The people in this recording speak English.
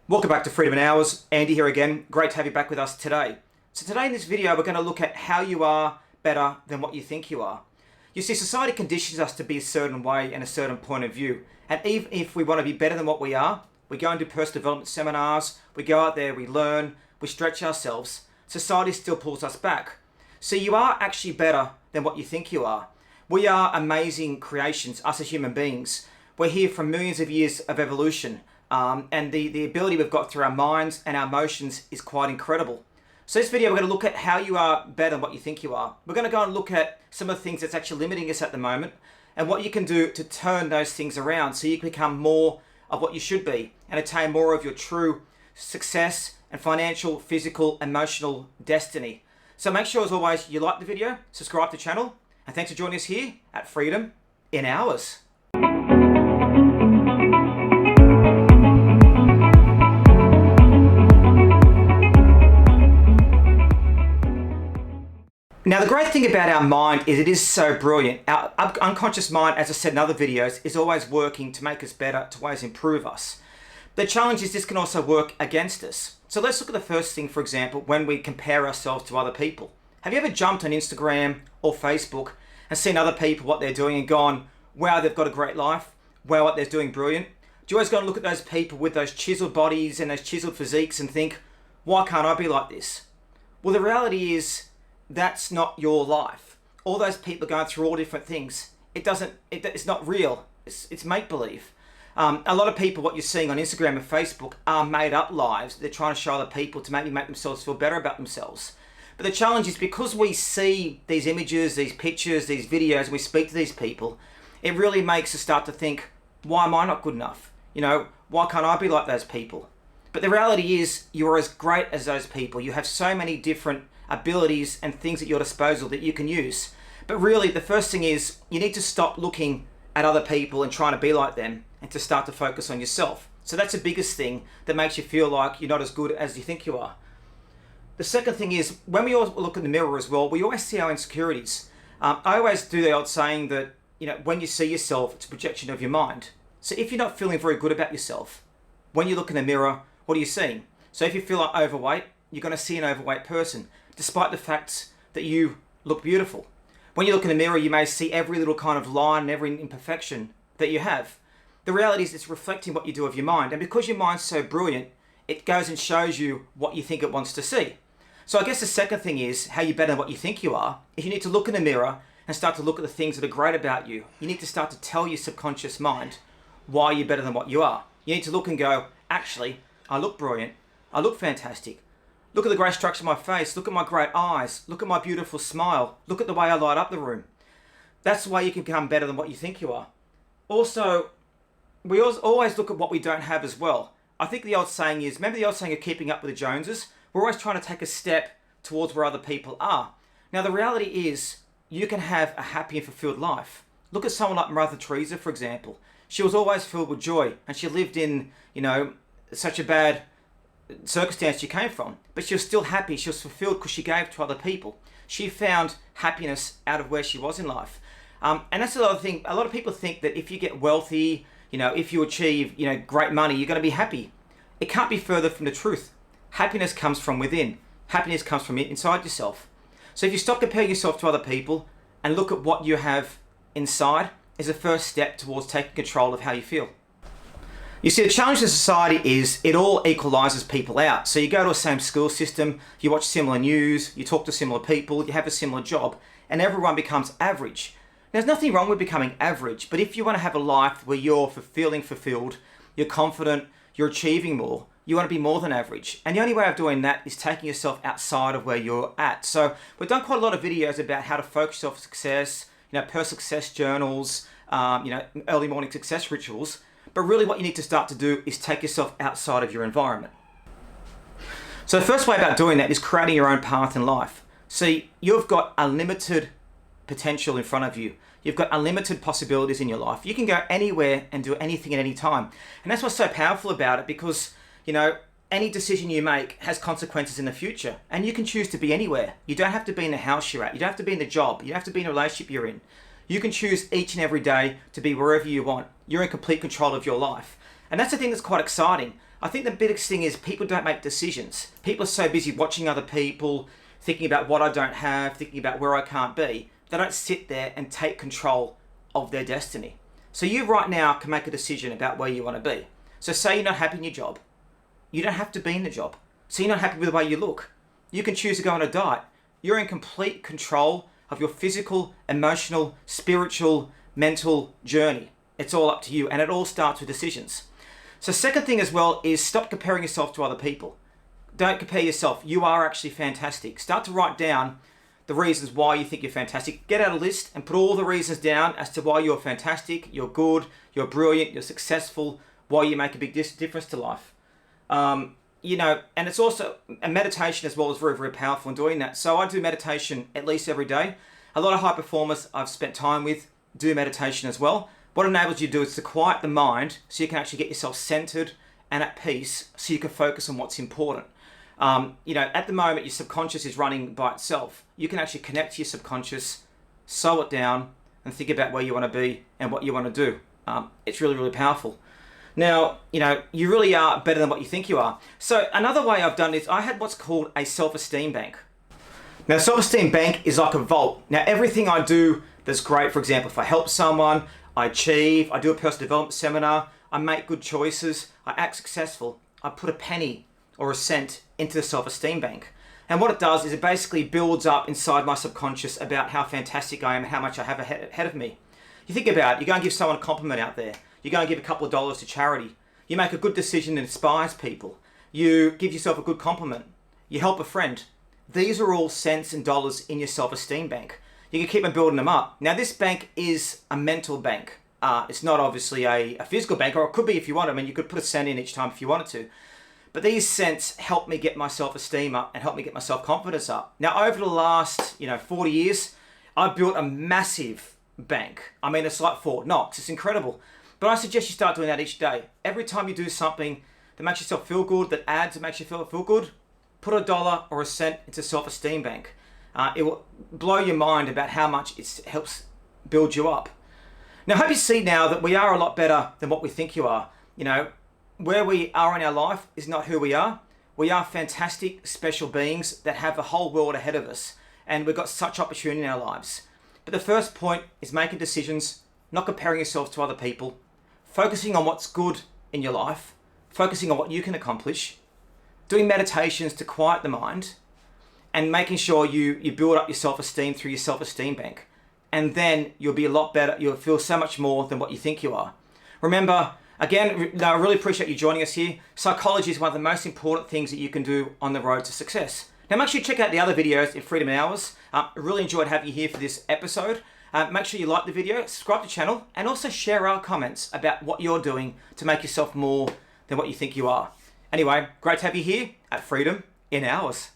Welcome back to Freedom in Hours. Andy here again. Great to have you back with us today. So today in this video, we're going to look at how you are better than what you think you are. You see, society conditions us to be a certain way and a certain point of view. And even if we want to be better than what we are, we go and do personal development seminars, we go out there, we learn, we stretch ourselves. Society still pulls us back. So you are actually better than what you think you are. We are amazing creations, us as human beings. We're here from millions of years of evolution. And the ability we've got through our minds and our emotions is quite incredible. So this video, we're going to look at how you are better than what you think you are. We're going to go and look at some of the things that's actually limiting us at the moment and what you can do to turn those things around so you can become more of what you should be and attain more of your true success and financial, physical, emotional destiny. So make sure, as always, you like the video, subscribe to the channel, and thanks for joining us here at Freedom in Hours. Now, the great thing about our mind is it is so brilliant. Our unconscious mind, as I said in other videos, is always working to make us better, to always improve us. The challenge is this can also work against us. So let's look at the first thing, for example, when we compare ourselves to other people. Have you ever jumped on Instagram or Facebook and seen other people, what they're doing, and gone, wow, they've got a great life, wow, what they're doing brilliant? Do you always go and look at those people with those chiseled bodies and those chiseled physiques and think, why can't I be like this? Well, the reality is, that's not your life. All those people are going through all different things. It's not real. It's make-believe. A lot of people, what you're seeing on Instagram and Facebook, are made-up lives. They're trying to show other people to maybe make themselves feel better about themselves. But the challenge is because we see these images, these pictures, these videos, and we speak to these people, it really makes us start to think, why am I not good enough? Why can't I be like those people? But the reality is, you're as great as those people. You have so many different abilities and things at your disposal that you can use. But really, the first thing is you need to stop looking at other people and trying to be like them and to start to focus on yourself. So that's the biggest thing that makes you feel like you're not as good as you think you are. The second thing is, when we all look in the mirror as well, we always see our insecurities. I always do the old saying that, when you see yourself, it's a projection of your mind. So if you're not feeling very good about yourself, when you look in the mirror, what are you seeing? So if you feel like overweight, you're going to see an overweight person, despite the fact that you look beautiful. When you look in the mirror, you may see every little kind of line and every imperfection that you have. The reality is it's reflecting what you do of your mind. And because your mind's so brilliant, it goes and shows you what you think it wants to see. So I guess the second thing is how you're better than what you think you are, is you need to look in the mirror and start to look at the things that are great about you. You need to start to tell your subconscious mind why you're better than what you are. You need to look and go, actually, I look brilliant. I look fantastic. Look at the great structure of my face. Look at my great eyes. Look at my beautiful smile. Look at the way I light up the room. That's the way you can become better than what you think you are. Also, we always look at what we don't have as well. I think the old saying is, remember the old saying of keeping up with the Joneses? We're always trying to take a step towards where other people are. Now, the reality is, you can have a happy and fulfilled life. Look at someone like Mother Teresa, for example. She was always filled with joy, and she lived in, such a bad circumstance she came from, but she was still happy. She was fulfilled because she gave to other people. She found happiness out of where she was in life. And that's another thing. A lot of people think that if you get wealthy, if you achieve, great money, you're going to be happy. It can't be further from the truth. Happiness comes from within. Happiness comes from inside yourself. So if you stop comparing yourself to other people and look at what you have inside, is the first step towards taking control of how you feel. You see, the challenge in society is it all equalises people out. So you go to the same school system, you watch similar news, you talk to similar people, you have a similar job, and everyone becomes average. There's nothing wrong with becoming average, but if you want to have a life where you're fulfilled, you're confident, you're achieving more, you want to be more than average. And the only way of doing that is taking yourself outside of where you're at. So we've done quite a lot of videos about how to focus yourself on success, personal success journals, early morning success rituals. But really what you need to start to do is take yourself outside of your environment. So the first way about doing that is creating your own path in life. See, you've got unlimited potential in front of you. You've got unlimited possibilities in your life. You can go anywhere and do anything at any time. And that's what's so powerful about it because, any decision you make has consequences in the future. And you can choose to be anywhere. You don't have to be in the house you're at. You don't have to be in the job. You don't have to be in a relationship you're in. You can choose each and every day to be wherever you want. You're in complete control of your life. And that's the thing that's quite exciting. I think the biggest thing is people don't make decisions. People are so busy watching other people, thinking about what I don't have, thinking about where I can't be. They don't sit there and take control of their destiny. So you right now can make a decision about where you want to be. So say you're not happy in your job. You don't have to be in the job. So you're not happy with the way you look. You can choose to go on a diet. You're in complete control of your physical, emotional, spiritual, mental journey. It's all up to you, and it all starts with decisions. So second thing as well is stop comparing yourself to other people. Don't compare yourself. You are actually fantastic. Start to write down the reasons why you think you're fantastic. Get out a list and put all the reasons down as to why you're fantastic, you're good, you're brilliant, you're successful, why you make a big difference to life. And it's also a meditation as well is very, very powerful in doing that. So I do meditation at least every day. A lot of high performers I've spent time with do meditation as well. What it enables you to do is to quiet the mind so you can actually get yourself centered and at peace so you can focus on what's important. At the moment, your subconscious is running by itself. You can actually connect to your subconscious, slow it down, and think about where you want to be and what you want to do. It's really, really powerful. Now, you really are better than what you think you are. So another way I've done this, I had what's called a self-esteem bank. Now, self-esteem bank is like a vault. Now, everything I do that's great, for example, if I help someone, I achieve, I do a personal development seminar, I make good choices, I act successful, I put a penny or a cent into the self-esteem bank. And what it does is it basically builds up inside my subconscious about how fantastic I am and how much I have ahead of me. You think about it, you go and give someone a compliment out there. You go and give a couple of dollars to charity. You make a good decision that inspires people. You give yourself a good compliment. You help a friend. These are all cents and dollars in your self-esteem bank. You can keep on building them up. Now this bank is a mental bank. It's not obviously a physical bank, or it could be if you want. I mean, you could put a cent in each time if you wanted to. But these cents help me get my self-esteem up and help me get my self-confidence up. Now, over the last 40 years, I've built a massive bank. I mean, it's like Fort Knox. It's incredible. But I suggest you start doing that each day. Every time you do something that makes yourself feel good, that makes you feel good, put a dollar or a cent into self-esteem bank. It will blow your mind about how much it helps build you up. Now, I hope you see now that we are a lot better than what we think you are. Where we are in our life is not who we are. We are fantastic, special beings that have the whole world ahead of us. And we've got such opportunity in our lives. But the first point is making decisions, not comparing yourself to other people, focusing on what's good in your life, focusing on what you can accomplish, doing meditations to quiet the mind, and making sure you build up your self-esteem through your self-esteem bank. And then you'll be a lot better. You'll feel so much more than what you think you are. Remember, again, I really appreciate you joining us here. Psychology is one of the most important things that you can do on the road to success. Now, make sure you check out the other videos in Freedom in Hours. I really enjoyed having you here for this episode. Make sure you like the video, subscribe to the channel, and also share our comments about what you're doing to make yourself more than what you think you are. Anyway, great to have you here at Freedom in Hours.